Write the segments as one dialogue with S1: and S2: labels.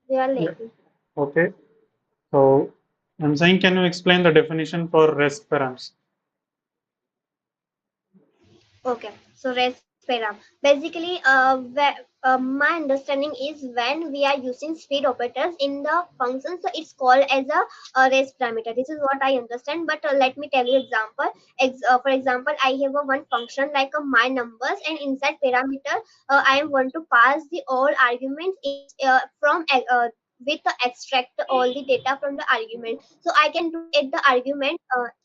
S1: They are
S2: Yeah.
S1: lagging.
S2: Okay. So I'm saying, can you explain the definition for REST params?
S1: Okay, so rest param. Basically, my understanding is when we are using speed operators in the function, so it's called as a rest parameter. This is what I understand. But let me tell you example. For example, I have a one function like a my numbers, and inside parameter, I am going to pass the all arguments from with the extract all the data from the argument. So I can do at the argument.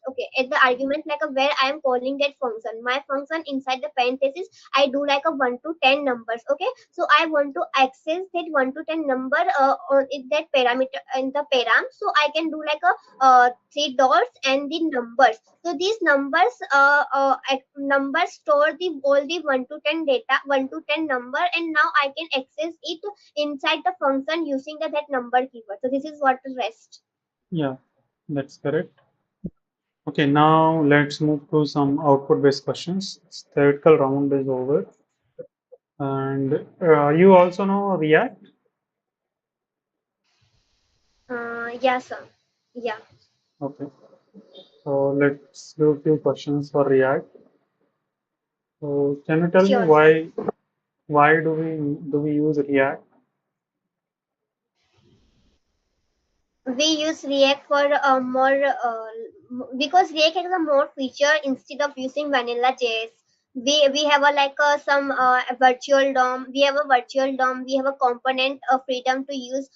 S1: Okay, at the argument like a where I am calling that function, my function inside the parenthesis I do like a 1 to 10 numbers. Okay, so I want to access that 1 to 10 number on in that parameter in the param, so I can do like a three dots and the numbers. So these numbers store the all the 1 to 10 data, 1 to 10 number, and now I can access it inside the function using that number keyword. So this is what the rest.
S2: Yeah, that's correct. Okay, now let's move to some output-based questions. Theoretical round is over. And you also know React?
S1: Yeah, sir. Yeah.
S2: Okay. So let's do a few questions for React. So can you tell me
S1: Sure, sir.
S2: why do we use React?
S1: We use React for more because React has a more feature instead of using vanilla JS. We have a like some virtual DOM. We have a virtual DOM. We have a component of freedom to use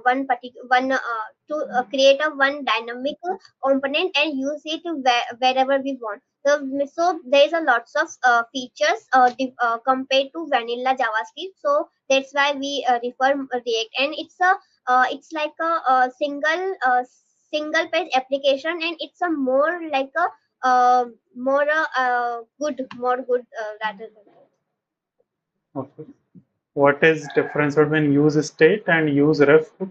S1: one particular one to create a one dynamic component and use it wherever we want. So there is a lots of features compared to vanilla JavaScript. So that's why we refer React, and it's like a single page application, and it's a more like a more good rather than
S2: Okay. What is difference between use state and use ref hook?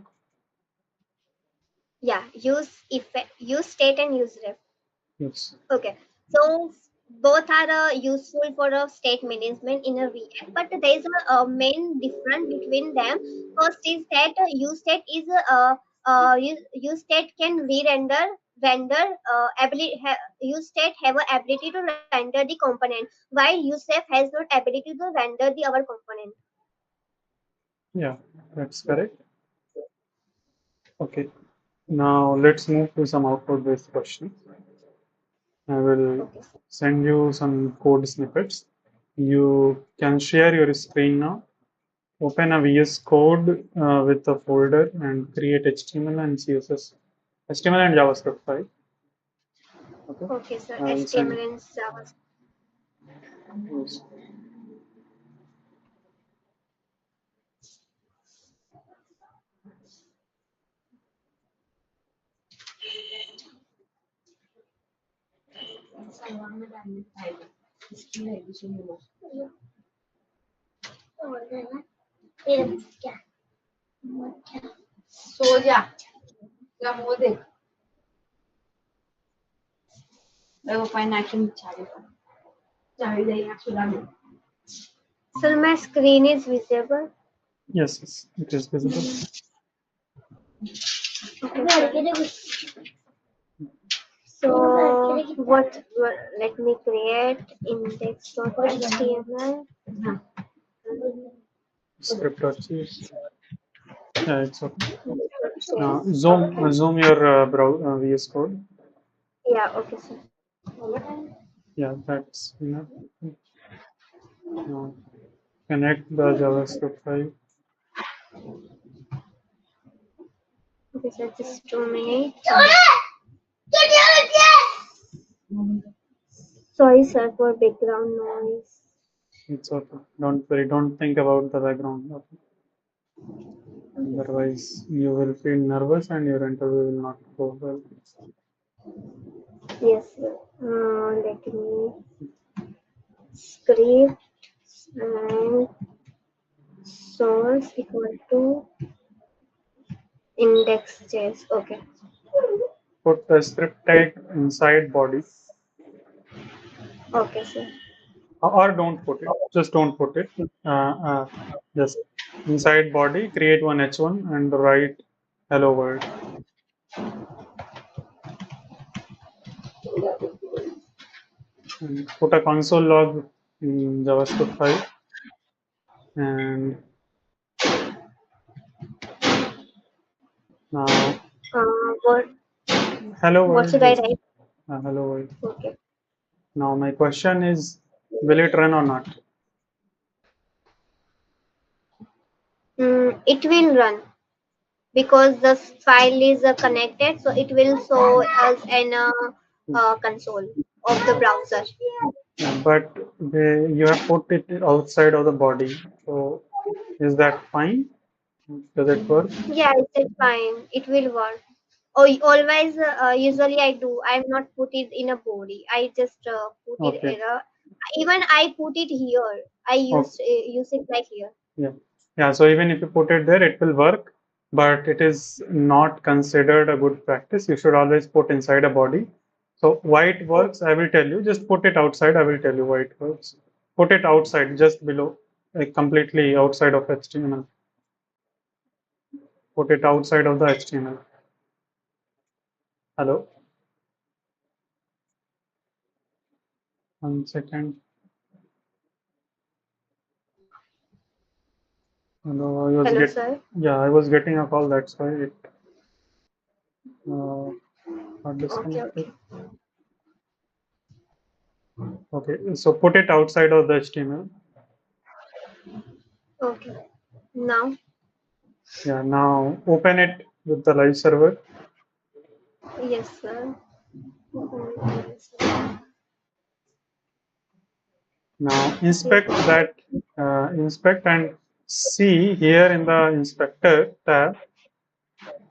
S1: yeah, use state and use ref.
S2: Yes.
S1: Okay, so both are useful for state management in a React, but there is a main difference between them. First is that use state can render use state have a ability to render the component, while use has not ability to render the our component.
S2: Yeah, that's correct. Okay. Now let's move to some output-based questions. I will
S1: Okay.
S2: send you some code snippets. You can share your screen now. Open a VS Code with a folder and create HTML and CSS, HTML and JavaScript file. Okay.
S1: Okay, sir.
S2: I will send.
S1: HTML and JavaScript.
S2: Yes.
S3: सो जा या मुंह देख मैं वो pine आके चाबी दे यहाँ सुला दे
S1: Sir, my screen is visible.
S2: Yes, yes, it is visible.
S1: Okay, so let me create index.html.
S2: Script.cs. Yeah, it's okay. Zoom your VS Code.
S1: Yeah, okay, sir.
S2: Yeah, that's enough. Now connect the JavaScript file.
S1: Okay, sir, just 2 minutes. Sorry, sir, for background noise.
S2: It's okay. Don't worry. Don't think about the background. Okay. Otherwise, you will feel nervous and your interview will not go well.
S1: Yes, sir. Let me script and source equal to index.js. Okay.
S2: Put the script tag inside body,
S1: Okay, sir.
S2: or don't put it. Just don't put it. Just inside body, create one h1 and write hello world. And put a console log in JavaScript file and now
S1: What
S2: hello
S1: what
S2: world
S1: should I
S2: just
S1: write?
S2: hello world.
S1: Okay.
S2: Now my question is, will it run or not?
S1: It will run because the file is connected, so it will show us an console of the browser.
S2: Yeah, but you have put it outside of the body. So is that fine? Does it work?
S1: Yeah, it's fine. It will work. Oh, always. Usually, I do. I'm not put it in a body. I just put it
S2: Okay.
S1: in a. Even I put it here. I
S2: Okay.
S1: use it like here.
S2: Yeah. Yeah. So even if you put it there, it will work, but it is not considered a good practice. You should always put inside a body. So why it
S1: Oh,
S2: works, I will tell you. Just put it outside. I will tell you why it works. Put it outside, just below, like completely outside of HTML. Put it outside of the HTML. Hello. 1 second. Hello.
S1: hello, sir.
S2: Yeah, I was getting a call. That's why it uh, got
S1: Okay,
S2: disconnected.
S1: okay,
S2: Okay. So put it outside of the HTML.
S1: okay. Now,
S2: Yeah, now open it with the live server.
S1: yes, sir. Yes, sir.
S2: Now
S1: Yes,
S2: inspect and see here in the inspector tab.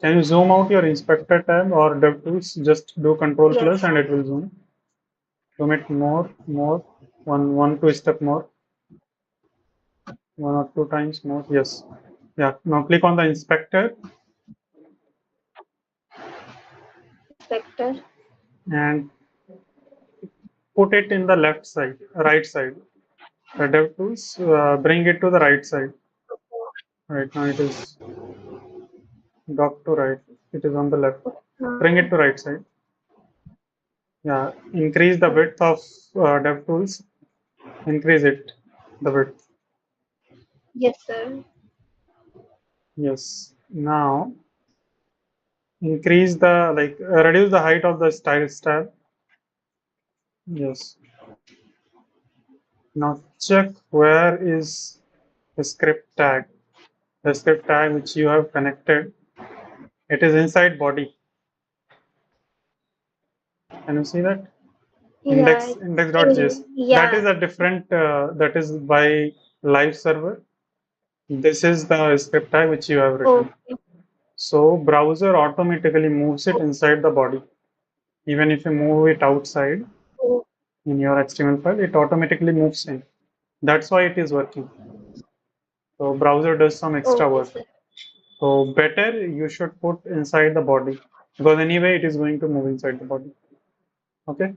S2: Can you zoom out your inspector tab or DevTools? Just do Control plus
S1: yes.
S2: and it will zoom. Zoom it more, one, two step more, 1 or 2 times more. Yes. Yeah. Now click on the inspector
S1: Inspector.
S2: and put it in the left side, right side. The DevTools, bring it to the right side. Right now it is dock to right. It is on the left. Bring it
S1: Uh,
S2: to right side. Yeah, increase the width of DevTools. Increase it, the width.
S1: yes, sir.
S2: Yes. Now increase the reduce the height of the styles tab. Yes. Now check where is the script tag. The script tag which you have connected. It is inside body. Can you see that?
S1: Yeah,
S2: Index.js. That
S1: yeah.
S2: is a different. That is by live server. This is the script tag which you have written.
S1: Okay.
S2: So browser automatically moves it inside the body. Even if you move it outside
S1: Oh,
S2: in your HTML file, it automatically moves in. That's why it is working. So browser does some extra
S1: okay,
S2: work.
S1: sir.
S2: So better you should put inside the body because anyway it is going to move inside the body. Okay.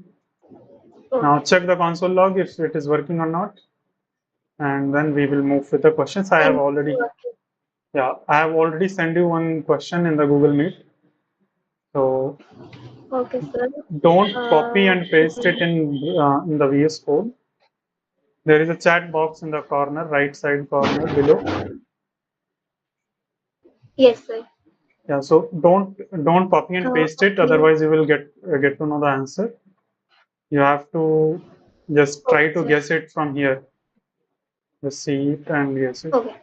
S2: Now
S1: Okay.
S2: check the console log if it is working or not, and then we will move with the questions.
S1: And okay,
S2: I have already sent you one question in the Google Meet. So
S1: okay, sir.
S2: don't copy and paste it
S1: Mhm.
S2: in the VS Code. There is a chat box in the corner, right side corner below.
S1: Yes, sir.
S2: Yeah, so don't copy and paste it.
S1: Okay.
S2: Otherwise, you will get to know the answer. You have to just try
S1: Okay,
S2: to
S1: sir.
S2: guess it from here. Just see it and guess it.
S1: Okay.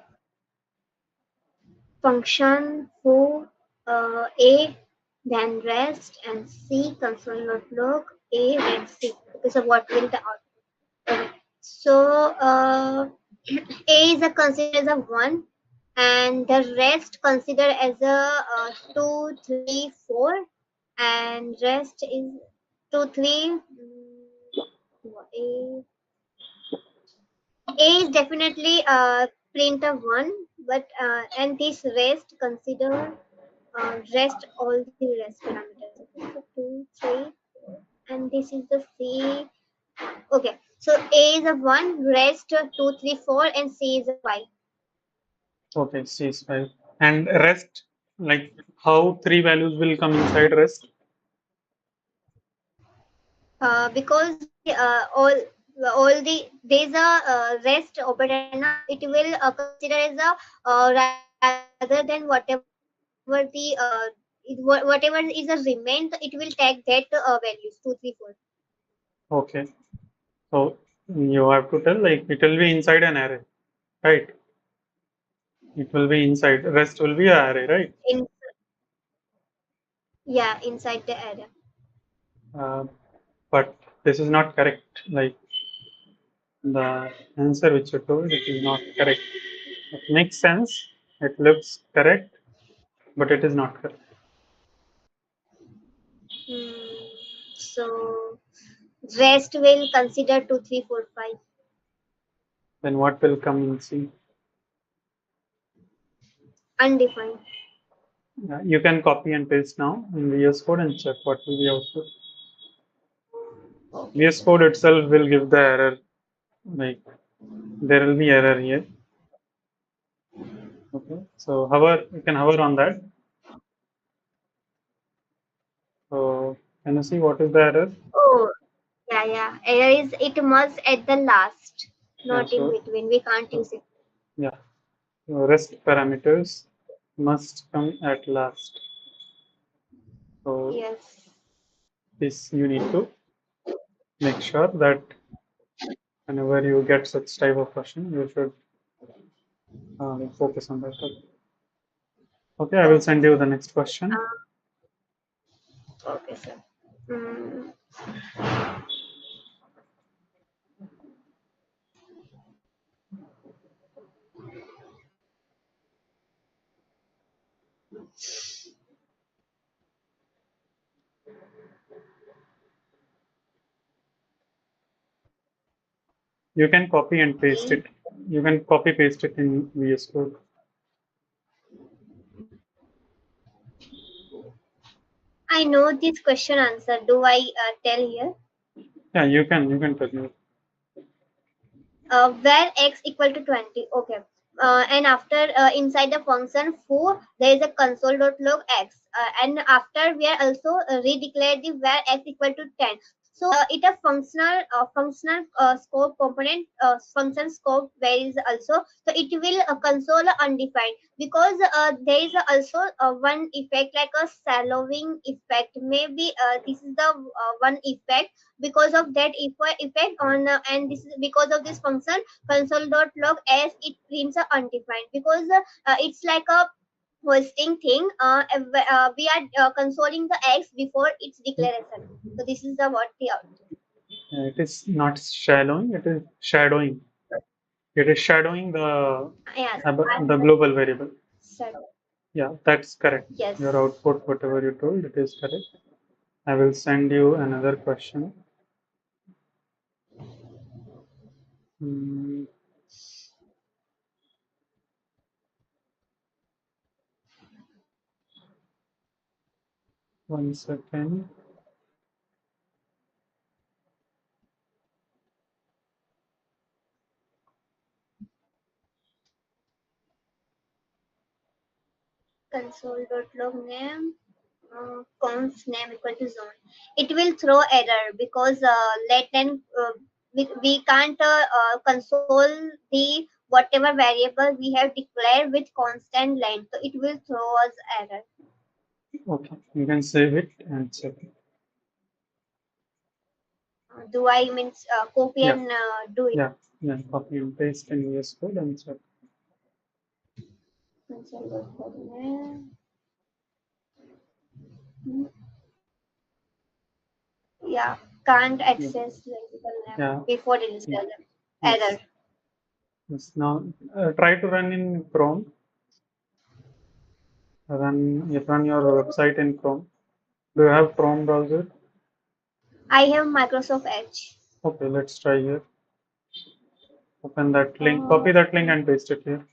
S1: Function for A, then rest, and C console.log A read C. Okay, so what will the output? Okay. So A is a considered as a one, and the rest considered as a two, three, four, and rest is two, three. A A is definitely print of one, but and this rest consider rest all the rest parameters. Okay, so two, three, and this is the C. Okay, so A is a one, rest two, three, four, and C is a five.
S2: Okay, C is 5. And rest, like how three values will come inside rest?
S1: Because all there's a rest operator now, so it will consider as a rather than whatever the whatever is a remain, so it will take that values 2, 3, 4.
S2: Okay. So you have to tell like it will be inside an array, right? It will be inside. Rest will be an array, right?
S1: In Yeah, inside the array.
S2: Uh, but this is not correct. Like the answer which you told, it is not correct. It makes sense. It looks correct, but it is not correct.
S1: So rest will consider 2, 3, 4, 5.
S2: Then what will come in C?
S1: Undefined.
S2: You can copy and paste now in VS Code and check what will be output.
S1: Okay,
S2: VS
S1: sir.
S2: Code itself will give the error. Like there will be error here. Okay, so hover, you can hover on that. So can you see what is the error?
S1: Oh, yeah. Error is it must at the last,
S2: Yeah,
S1: not in
S2: so
S1: between. We can't
S2: so
S1: use it.
S2: yeah, so rest parameters must come at last. So
S1: Yes.
S2: this you need to make sure that whenever you get such type of question, you should focus on that. Okay, I will
S1: Okay,
S2: send you
S1: sir.
S2: the next question.
S1: Okay, sir. Mm,
S2: You can copy and paste
S1: okay.
S2: it. You can copy paste it in VS Code.
S1: I know this question answer. Do I tell here?
S2: Yeah, you can tell me.
S1: Where x equal to 20. Okay. And after inside the function foo, there is a console.log x. And after we are also redeclare the where x equal to 10. So it a functional scope component function scope where is also, so it will console undefined, because there is also one effect like a shallowing effect. Maybe this is the one effect. Because of that effect on and this is because of this function console.log as it prints a undefined, because it's like a hosting thing. We are consoling the x before its declaration. So this is the what the output.
S2: It is not shallowing, it is shadowing. It is shadowing the
S1: Yes,
S2: the global variable.
S1: so
S2: Yeah, that's correct.
S1: yes.
S2: Your output, whatever you told, it is correct. I will send you another question. Hmm, 1 second.
S1: Console.log name const name equal to zone. It will throw error because we can't console the whatever variable we have declared with constant length. So it will throw us error.
S2: Okay, you can save it and check it.
S1: Do I means copy
S2: Yeah,
S1: and do it?
S2: yeah, yeah. Copy and paste in VS Code and check.
S1: Console.log name. Hmm, yeah, can't
S2: Yeah,
S1: access variable name
S2: yeah,
S1: before it is
S2: yes.
S1: error.
S2: Yes. Now try to run in Chrome. Run your website in Chrome. Do you have Chrome browser?
S1: I have Microsoft Edge.
S2: Okay, let's try here. Open that link,
S1: Uh,
S2: copy that link and paste it here.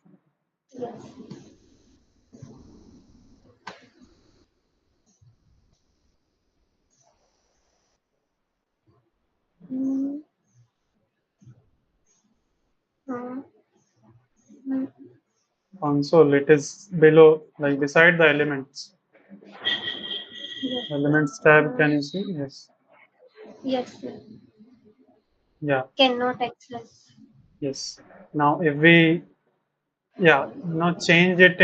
S1: yes. Mm, mm, mm.
S2: console, it is below, like beside the elements.
S1: Yes,
S2: Elements tab,
S1: uh,
S2: can you see? Yes.
S1: yes, sir.
S2: Yeah,
S1: Cannot access.
S2: yes. Now if we, yeah, now change it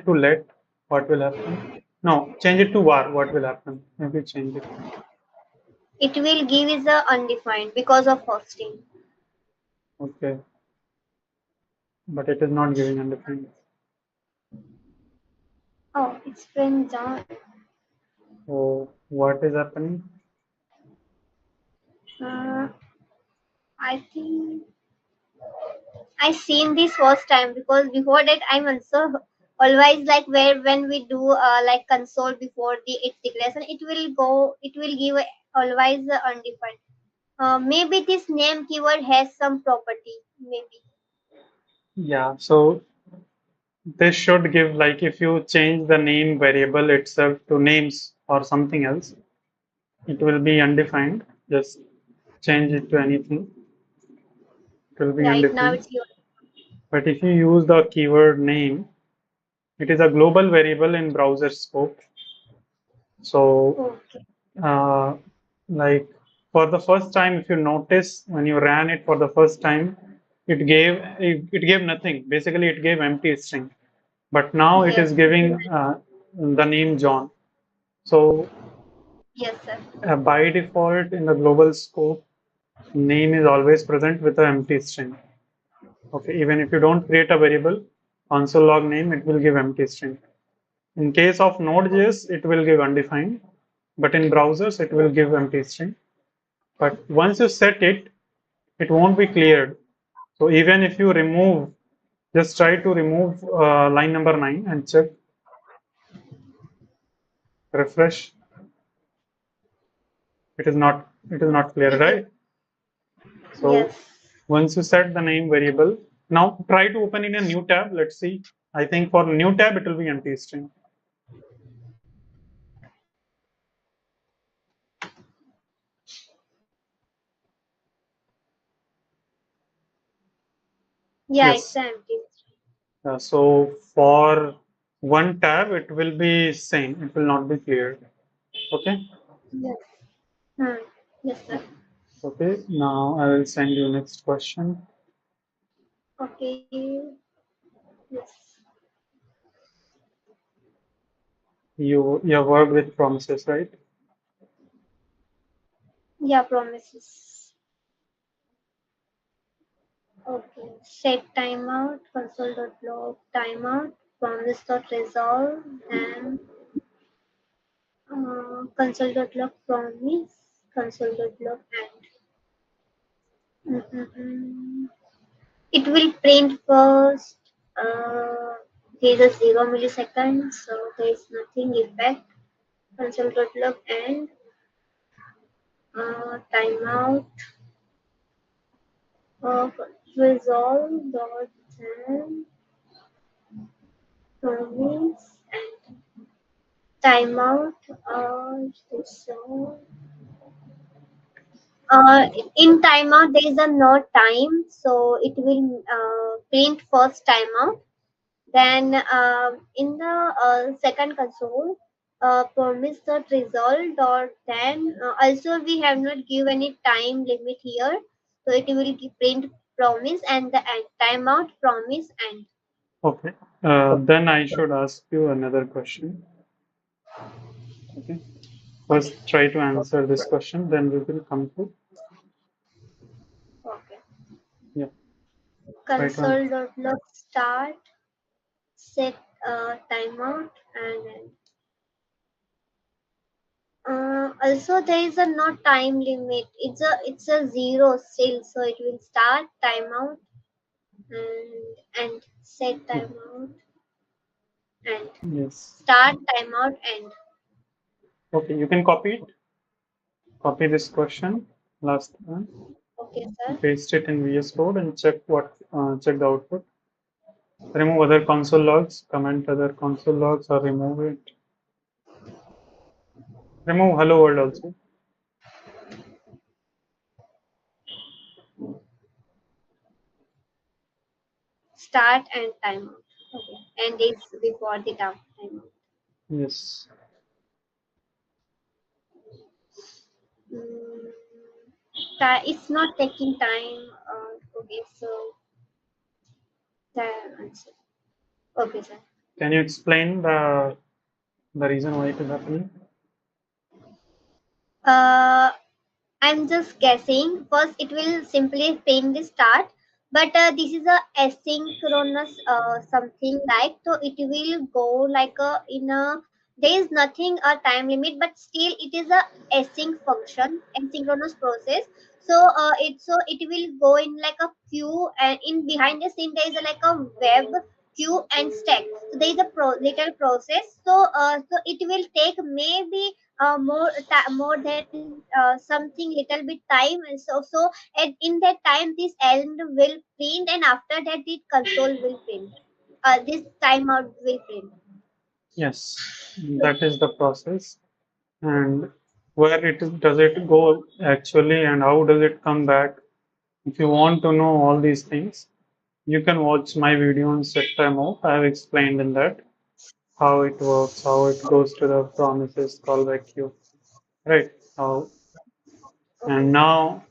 S2: to let, what will happen? No, change it to var, what will happen? If we change it.
S1: It will give is a undefined because of hosting.
S2: Okay, but it is not giving undefined.
S1: Oh, it's been done.
S2: So what is happening?
S1: Uh, I think I seen this first time because before that I'm also always like where when we do like console before the its declaration it will give always undefined. Maybe this name keyword has some property maybe.
S2: Yeah, so this should give, like, if you change the name variable itself to names or something else, it will be undefined. Just change it to anything, it will be
S1: Right now
S2: undefined.
S1: it's your
S2: But if you use the keyword name, it is a global variable in browser scope. So,
S1: okay.
S2: uh, like for the first time, if you notice when you ran it for the first time, it gave nothing. Basically, it gave empty string. But now it is
S1: Yes.
S2: giving the name John. So
S1: Yes, sir.
S2: by default, in the global scope, name is always present with an empty string. Okay, even if you don't create a variable, console log name, it will give empty string. In case of Node.js, it will give undefined, but in browsers, it will give empty string. But once you set it, it won't be cleared. So even if you remove, just try to remove line number 9 and check, refresh. It is not clear,
S1: It is
S2: right? So
S1: yes.
S2: once you set the name variable, now try to open in a new tab. Let's see. I think for new tab, it will be empty string.
S1: Yeah, it's
S2: Yes.
S1: empty.
S2: So for one tab, it will be same. It will not be cleared. Okay.
S1: Yes. Hmm. Yes, sir.
S2: Okay. Now I will send you next question.
S1: Okay. Yes.
S2: You have worked with promises, right?
S1: Yeah, promises. Okay. Set timeout, console.log timeout, promise.resolve, and console.log promise, console.log end. Mm-mm-mm. It will print first. There is a 0 milliseconds, so there is nothing effect. Console.log end, timeout, resolve dot and promise and timeout. So uh, in timeout there is a no time, so it will print first timeout. Then in the second console, promise dot resolve dot then also we have not give any time limit here, so it will print promise and the end timeout promise end.
S2: Okay. Then I should ask you another question. Okay. First, try to answer this question, then we will come to,
S1: Okay.
S2: yeah, try to answer.
S1: Console dot log start set timeout and end. Also there is a no time limit. It's a zero still, so it will start timeout and set timeout and
S2: Yes.
S1: start timeout end.
S2: Okay, you can copy it. Copy this question, last one,
S1: Okay, sir.
S2: paste it in VS Code and check the output. Remove other console logs, comment other console logs or remove it. Remove hello world also.
S1: Start and timeout. Okay. And it's before the time.
S2: Yes.
S1: Mm, it's not taking time. Okay, so the answer. Okay, sir.
S2: Can you explain the reason why it is happening?
S1: Uh, I'm just guessing. First, it will simply print the start, but this is a asynchronous something like, so it will go like a in a. There is nothing a time limit, but still it is a async function, asynchronous process. So it will go in like a queue, and in behind the scene there is a, like a web queue and stack. So there is a little process. So it will take maybe more than something little bit time, and so and in that time this end will print, and after that the console will print, this timeout will print.
S2: Yes, that is the process. And where does it go actually, and how does it come back? If you want to know all these things, you can watch my video on set timeout. I have explained in that how it works, how it goes to the promises callback queue, right? How
S1: Okay.
S2: and now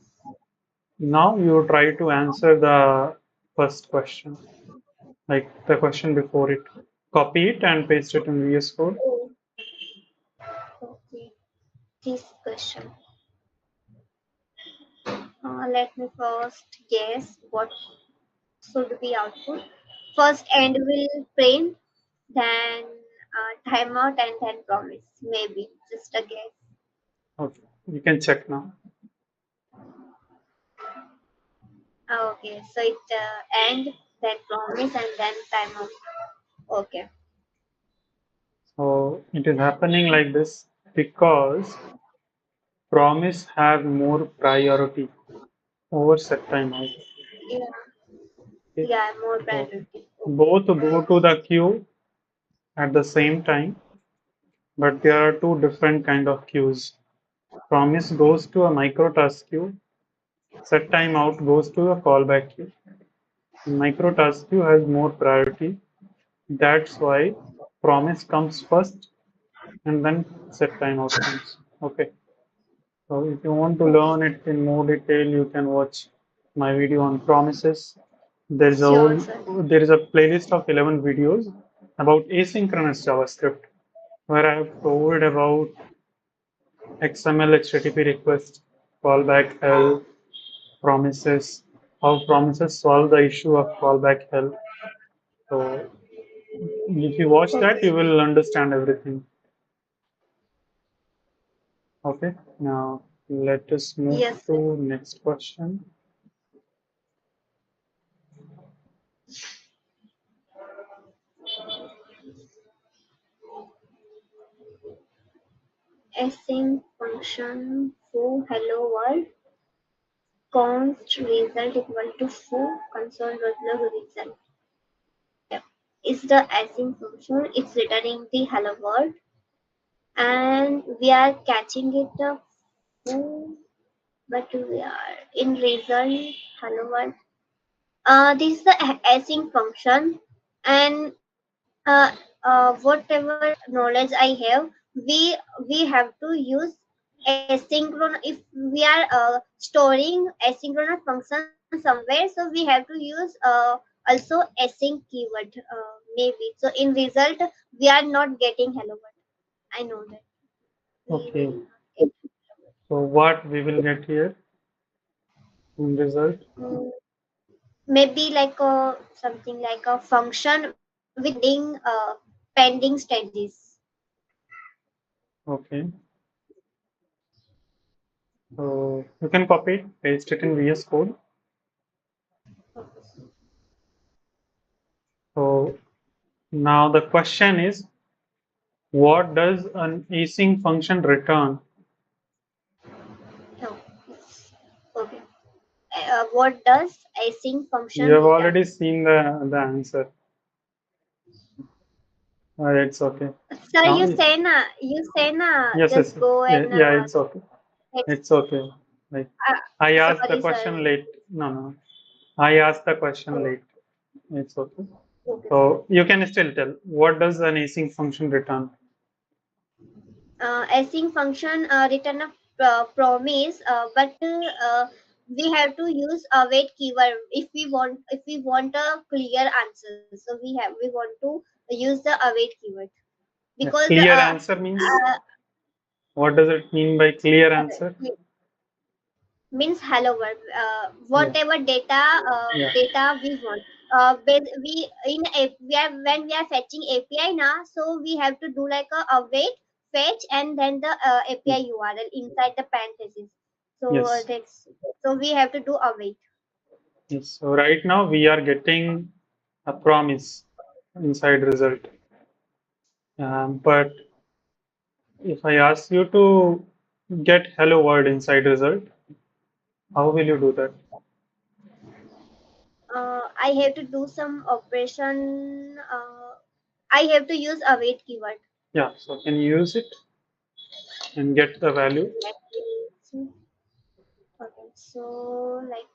S2: you try to answer the first question, like the question before it. Copy it and paste it in VS Code.
S1: Oh, okay. This question, let me first guess what should be output. First end will print, then timeout, and then promise, maybe just a guess.
S2: Okay, you can check now.
S1: Okay, so it end, then promise, and then timeout. Okay.
S2: So it is happening like this because promise have more priority over set timeout.
S1: Yeah,
S2: Okay,
S1: yeah, more
S2: so
S1: priority.
S2: both go to the queue at the same time, but there are two different kind of queues. Promise goes to a micro task queue. Set timeout goes to a callback queue. Micro task queue has more priority. That's why promise comes first and then set timeout comes. Okay. So if you want to learn it in more detail, you can watch my video on promises.
S1: Sure, sir.
S2: There is a playlist of 11 videos about asynchronous JavaScript where I have told about XML HTTP request, callback hell, promises, how promises solve the issue of callback hell. So if you watch that,
S1: Okay.
S2: you will understand everything. Okay. Now let us move
S1: Yes, sir.
S2: to next question.
S1: Async function foo hello world const result equal to foo console.log result. Yeah. It's the async function. It's returning the hello world, and we are catching it foo, but we are in result hello world. This is the async function, and whatever knowledge I have, we have to use asynchronous if we are storing asynchronous function somewhere. So we have to use also async keyword, maybe. So in result, we are not getting hello world. I know that we
S2: Okay.
S1: will not get.
S2: So what we will get here in result?
S1: Maybe like a something like a function with pending stages.
S2: Okay. So you can copy it, paste it in VS Code. So now the question is, what does an async function return?
S1: Oh, okay. What does async
S2: You
S1: function
S2: have
S1: return?
S2: already seen the answer. It's okay.
S1: Sir,
S2: Now,
S1: you say na,
S2: yes, yes,
S1: just go
S2: yeah,
S1: and
S2: yeah, it's okay.
S1: text.
S2: It's okay. Like I asked the
S1: Sorry,
S2: question
S1: sir.
S2: late. No, no. I asked the question
S1: Oh,
S2: late. It's okay.
S1: Okay, fine.
S2: So you can still tell what does an async function return?
S1: Async function return a promise, but we have to use await keyword if we want a clear answer. So we want to use the await keyword
S2: Yeah,
S1: because
S2: clear answer means what does it mean by clear answer?
S1: means hello world.
S2: Yeah,
S1: Whatever
S2: yeah,
S1: data we want. We in we are when we are fetching API now, so we have to do like a await fetch and then the
S2: yeah.
S1: API URL inside the parentheses. So
S2: Yes,
S1: that's so we have to do await.
S2: yes. So right now we are getting a promise inside result. But if I ask you to get hello world inside result, how will you do that?
S1: I have to do some operation. I have to use await keyword.
S2: Yeah, so can you use it and get the value?
S1: Let me see. Okay, so like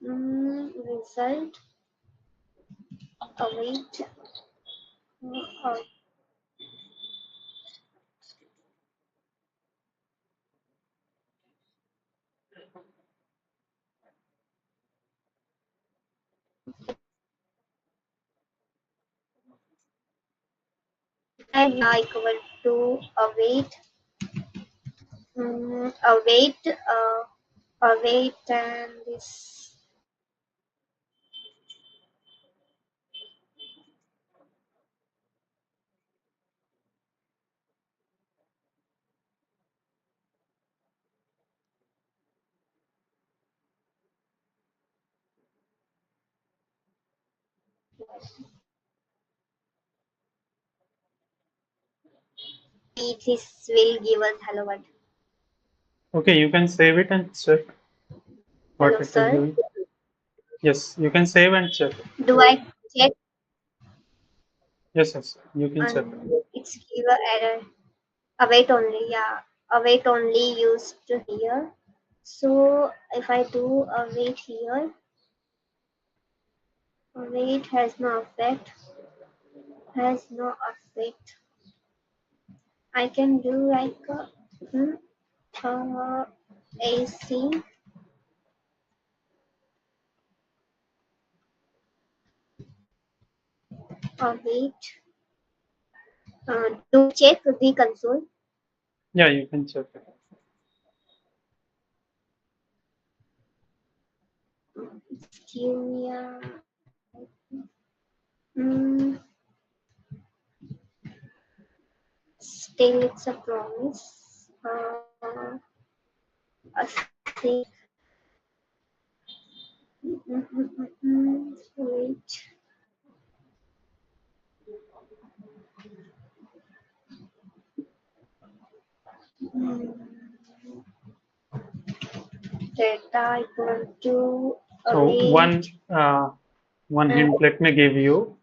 S1: result await. Uh, and equal to await await and this this will give us hello world.
S2: Okay, you can save it and check what
S1: Hello
S2: it is
S1: sir.
S2: doing. Yes, you can save and check.
S1: Do I check
S2: Yes, yes, you can check.
S1: and it's give a error. Await only, yeah. Await only used here. So if I do await here, await has no effect. I can do like hmm, uh, AC await. Do check the console.
S2: Yeah, you can check.
S1: Give me mm, still it's a promise. A sync. Wait. Mm, data equal to
S2: So
S1: await
S2: one
S1: and
S2: hint let me give you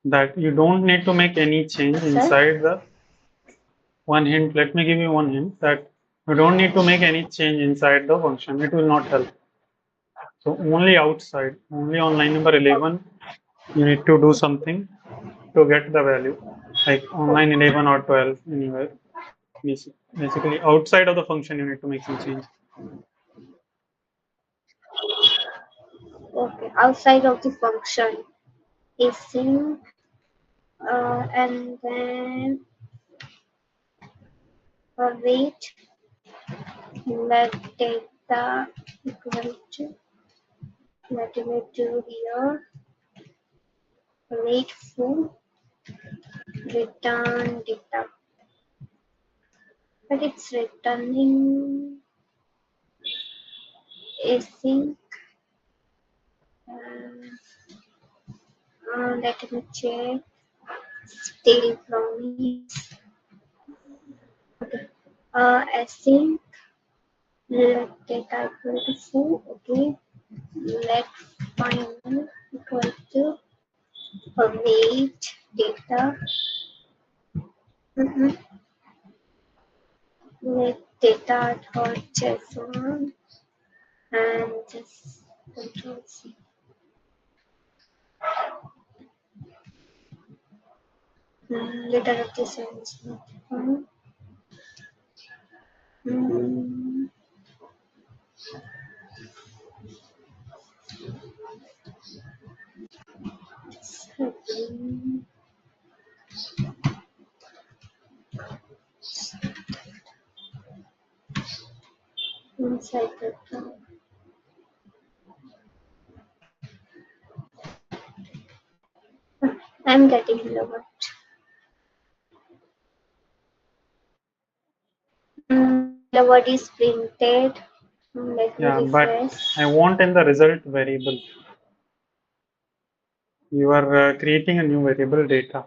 S2: that you don't need to make any change
S1: sir.
S2: inside the one hint. Let me give you one hint that you don't need to make any change inside the function. It will not help. So only outside, only on line number 11, you need to do something to get the value. Like on line 11 or 12, anywhere. Basically, outside of the function, you need to make some change.
S1: Okay, outside of the function is sync and then await let data equal to let me do here await full return data, but it's returning async. Let me check. Still promise. Okay. Async. Let data equal to full. Okay. Let final equal to await data. Mm-hmm. Let data dot JSON and just control C. Letter of the sentence. Mm, second. Inside the town. I'm getting lower. Hello word is printed. Let me
S2: Yeah, but I
S1: refresh.
S2: want in the result variable. You are creating a new variable data.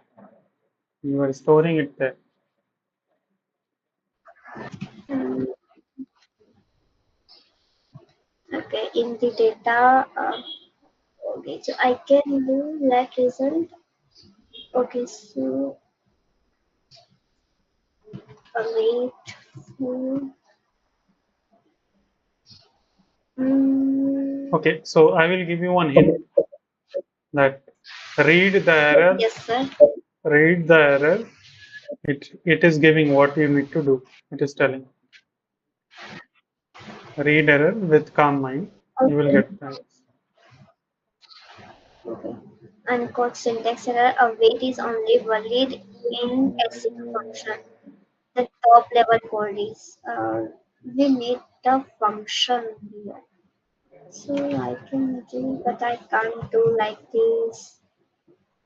S2: You are storing it there.
S1: Mm, okay, in the data. Okay, so I can do let result. Okay, so wait. Hmm,
S2: Okay, so I will give you one hint that read the error,
S1: yes, sir.
S2: read the error. It is giving what you need to do. It is telling read error with calm mind. You will
S1: Okay.
S2: get that.
S1: Okay. Uncode syntax error. Await is only valid in async function. The top level code is. We need the function here. So I can do, but I can't do like this.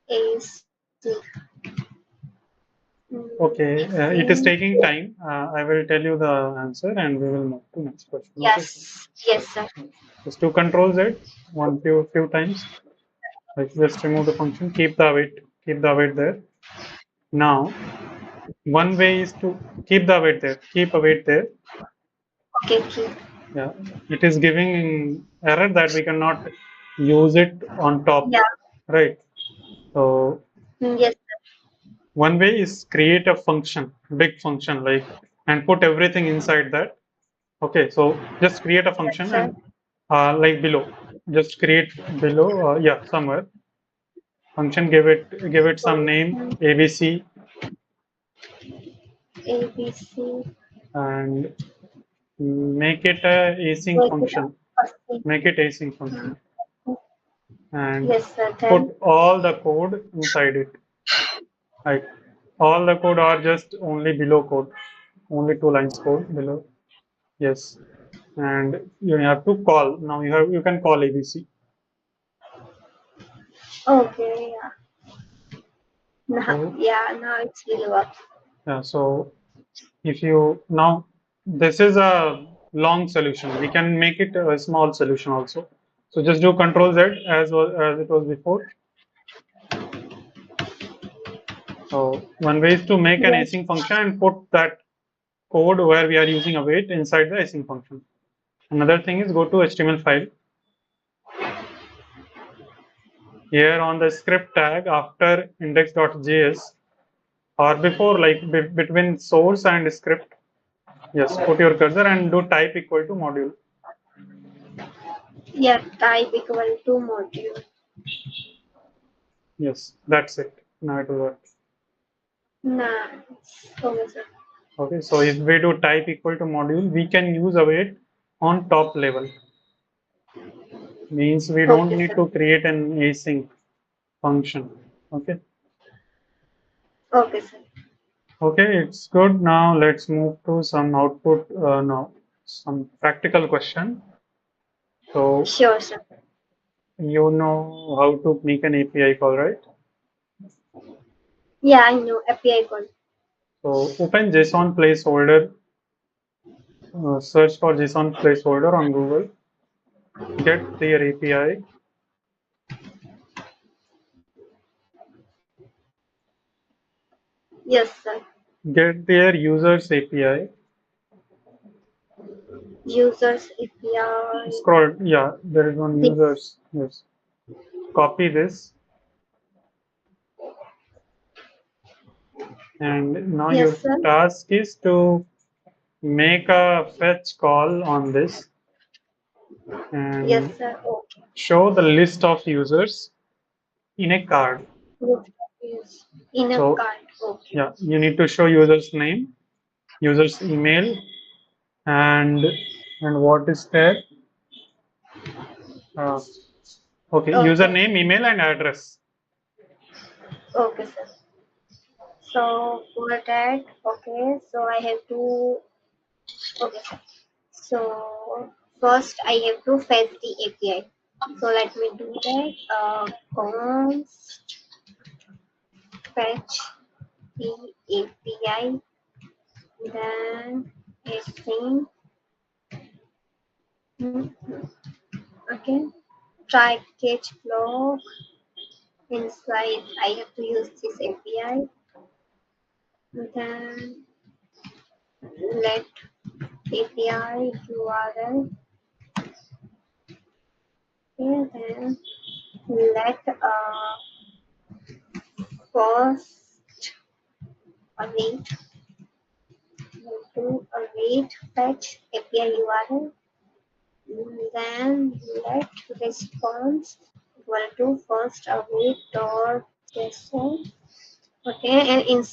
S1: Async.
S2: Okay, it is
S1: Async.
S2: taking time. I will tell you the answer and we will move to next question. Okay,
S1: Yes. Yes, sir.
S2: just to control Z one few times. Like just remove the function, keep the await there. Now, one way is to keep the await there, keep await there.
S1: Okay. Keep.
S2: Yeah, it is giving error that we cannot use it on top,
S1: Yeah.
S2: right? So
S1: Yes,
S2: one way is create a function, big function, like and put everything inside that. Okay, so just create a function
S1: sir.
S2: and like below, just create below, yeah, somewhere function. Give it some name
S1: Function
S2: ABC
S1: ABC.
S2: and make it a async
S1: Make it
S2: function.
S1: async.
S2: Make it async function and
S1: Yes, sir.
S2: put
S1: Then.
S2: all the code inside it. Like all the code are just only below code, only 2 lines code below. Yes, and you have to call. Now you can call ABC.
S1: Okay. Yeah. Now,
S2: So
S1: yeah. Now it's will work.
S2: yeah, so if you now this is a long solution. We can make it a small solution also. So just do Control Z as it was before. So one way is to make an
S1: Yes.
S2: async function and put that code where we are using await inside the async function. Another thing is go to HTML file. Here on the script tag after index.js or before like between source and script. Yes, put your cursor and do type equal to module.
S1: Yeah. Type equal to module.
S2: Yes, that's it. Now it will work.
S1: Nice. Okay, sir.
S2: Okay, so if we do type equal to module, we can use await on top level. Means we don't
S1: Okay,
S2: need
S1: sir.
S2: to create an async function. Okay.
S1: Okay, sir.
S2: Okay, it's good. Now let's move to some output. Now some practical question. So
S1: Sure, sir.
S2: you know how to make an API call, right?
S1: Yeah, I know. API call.
S2: So open JSON placeholder, search for JSON placeholder on Google, get their API,
S1: Yes, sir.
S2: get their users API,
S1: Users API.
S2: scroll, yeah, there is one
S1: This.
S2: users, yes. Copy this and now
S1: Yes,
S2: your
S1: sir.
S2: task is to make a fetch call on this
S1: Yes,
S2: and
S1: sir. Okay.
S2: show the list of users in a card.
S1: Yes. In a
S2: So
S1: card. Okay.
S2: yeah, you need to show user's name, user's email, and what is there? Uh, okay,
S1: Okay.
S2: username, email, and address.
S1: Okay, sir. So for that, okay, so I have to, okay, sir. So first I have to fetch the API. So let me do that. Const fetch the API, then a string. Okay. Try catch block. Inside I have to use this API. Then let API URL. Okay, then let first await to await fetch API URL. Then let response equal to first await dot JSON. Okay, and in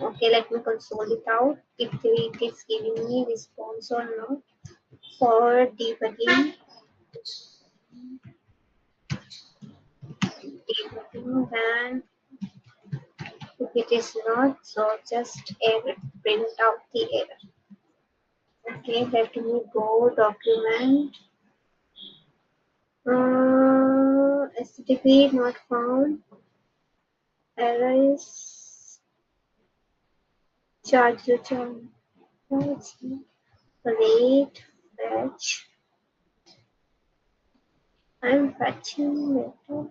S1: okay, let me console it out if it is giving me response or not. For debugging, then if it is not, so just error, print out the error. Okay, let me go document. HTTP not found. Error is charge return. Wait, fetch. I'm fetching later.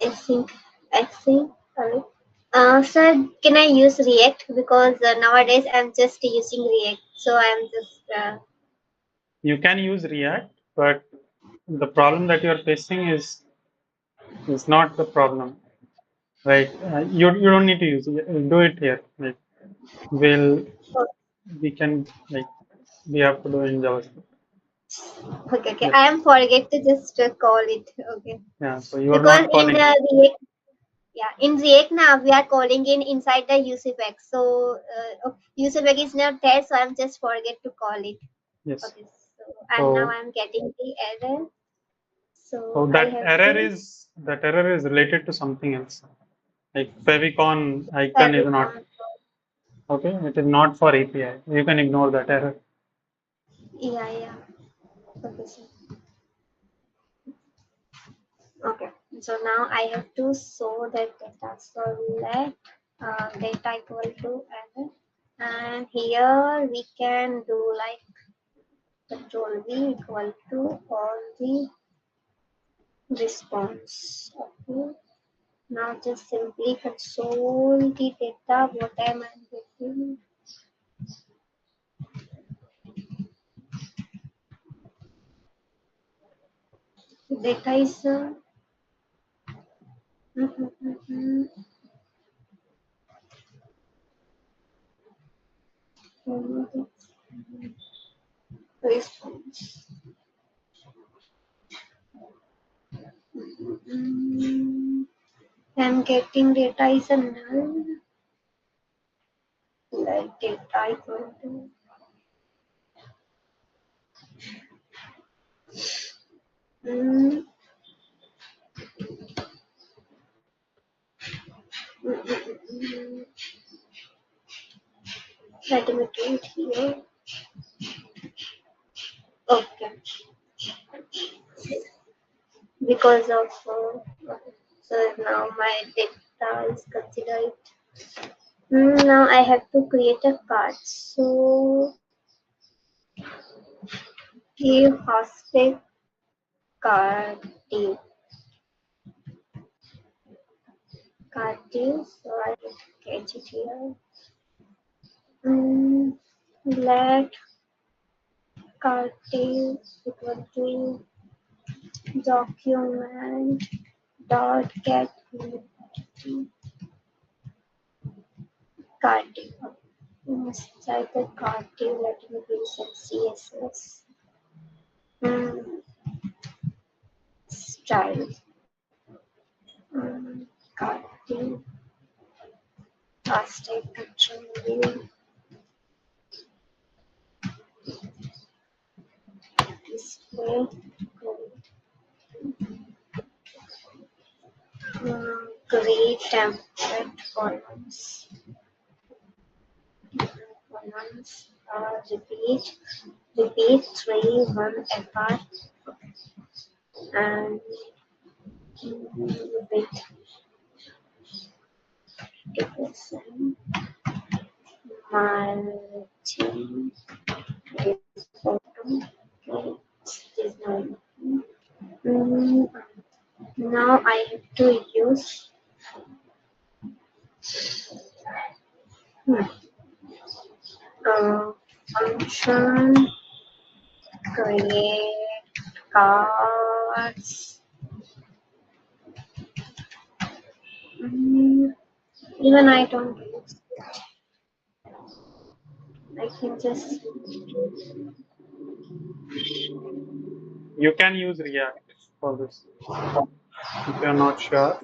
S1: Async, async. Sorry. Sir, can I use React? Because nowadays I'm just using React. So I'm just.
S2: You can use React, but the problem that you're facing is not the problem, right? You don't need to use it. Do it here. Like we'll we can like we have to do in JavaScript.
S1: Okay, okay.
S2: Yeah,
S1: I am forget to just call it. Okay.
S2: yeah. So you are
S1: Because
S2: not
S1: in
S2: calling.
S1: React, yeah, in React now we are calling in inside the UCPack. So UCPack is not there, so I'm just forget to call it.
S2: Yes.
S1: Okay. So
S2: So
S1: I'm getting the error.
S2: so
S1: So I
S2: that
S1: have
S2: error
S1: to
S2: is related to something else. Like favicon icon is not
S1: favicon.
S2: okay. It is not for API. You can ignore that error.
S1: Yeah, yeah. Okay, so okay. So now I have to show that data. So let data equal to error, and here we can do like control V equal to all the response. Okay. Now just simply console the data. What am I getting? Data is response. I'm getting data is a null. Like data equal to mm, let me do it here. Okay, because of so now my data is considered. Now I have to create a card. So give hashtag card div card div. So I will catch it here. Let card div equal to document dot get card div. inside the cartoon, let me build some CSS. Style. Cartoon. Hashtag control view. Display. Create template columns. Columns. Repeat 3, 1 apart. And with depression, margin is bottom. Okay, this one. Mm, Now I have to use function create cards. Mm, Even I don't use it. I can just
S2: You can use React for this if you are not sure.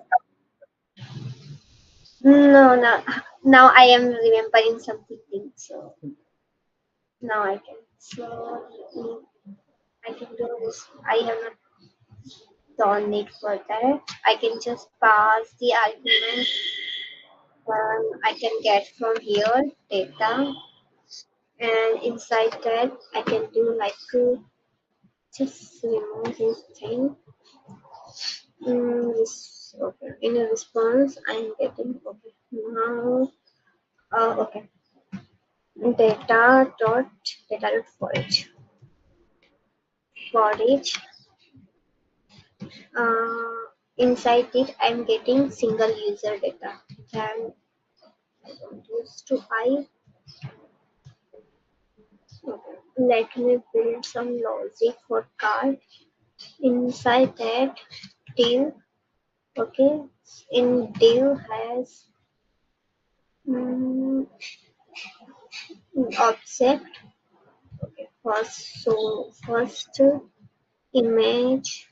S1: no. Now I am remembering something, so now I can. So mm, I can do this. I have not done it for that. I can just pass the argument I can get from here data, and inside that I can do like just remove this thing. Okay. In a response, I'm getting okay now. Okay. Data dot for each. Inside it, I'm getting single user data. Then I don't use to I. Okay. Let me build some logic for card. Inside that div, okay, in div has mm, object. Okay, first image.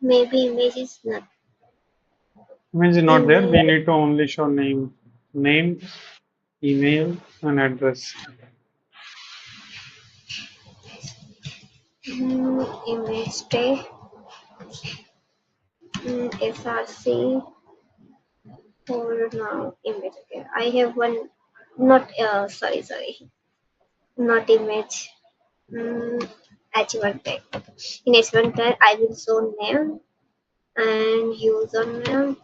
S1: Maybe image is not
S2: Image is not there. We
S1: image.
S2: need to only show name, email, and address.
S1: Image tag. src for now image. Okay, I have one. Not sorry, not image. H1 tag. In H1 tag, I will show name and username.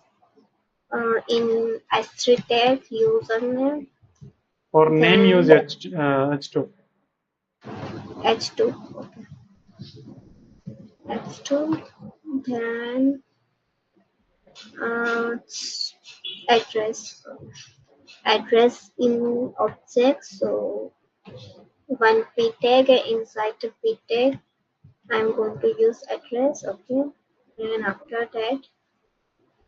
S1: In S3 tag, username.
S2: For name, use
S1: Then
S2: H2.
S1: H2. H2. Then uh, address. Address in object. So one p tag inside the p tag. I'm going to use address. Okay. And after that,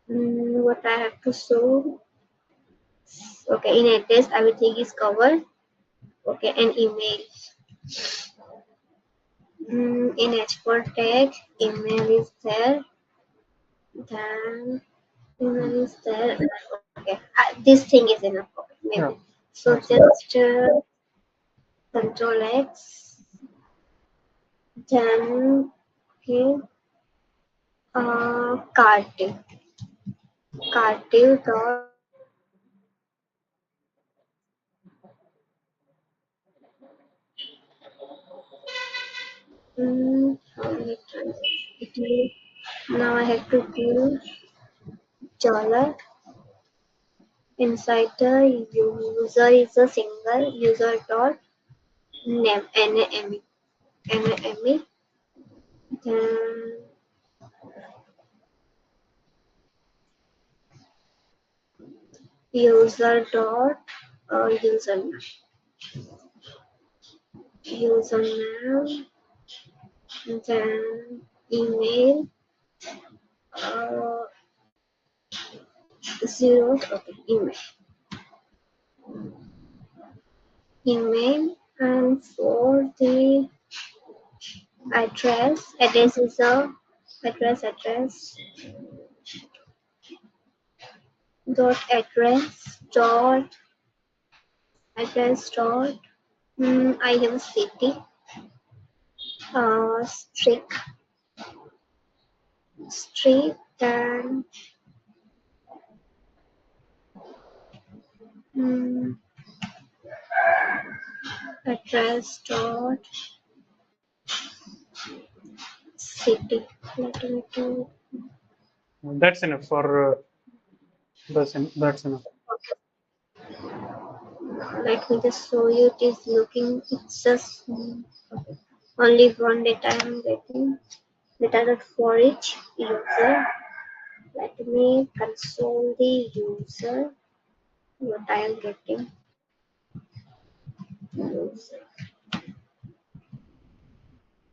S1: what I have to show. Okay, in address everything is covered. Okay, and email. In H4 tag, email is there. Then email is there. Okay, this thing is enough. Okay, maybe.
S2: Yeah.
S1: So just Control X. Then okay, carddiv dot how many times it will now I have to do dollar inside the user is a single user dot name name name then user dot username then email uh, zeros. Okay, email, and for the address is a address dot address dot I have a city, street, and mm, address dot city. Let me do.
S2: That's enough for that's enough.
S1: Let me just show you. It is looking. It's just only one data I am getting. Data dot for each user. Let me console the user. What I am getting. User.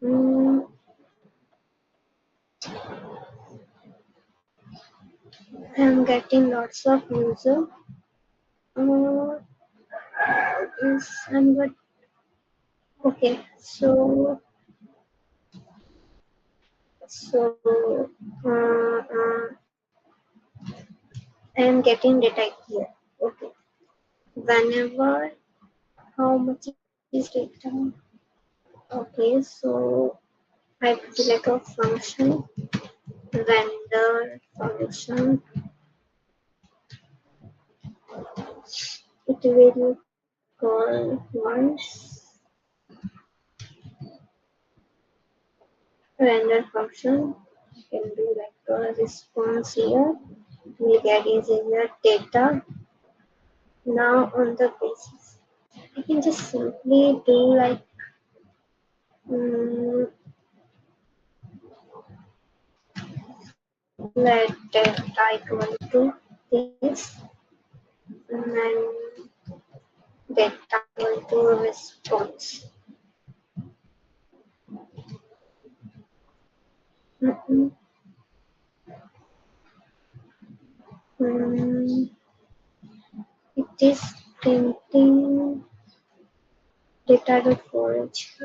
S1: Hmm, I am getting lots of user. Yes, I'm good. Okay, so I am getting data here. Okay, whenever how much is data? Okay, so I put like a function render function. It will call once render function. You can do like a response here. We get is here data. Now on the basis, I can just simply do like mm, let data equal to this and data equal to response. Mm-mm. Mm, it is printing data dot forage.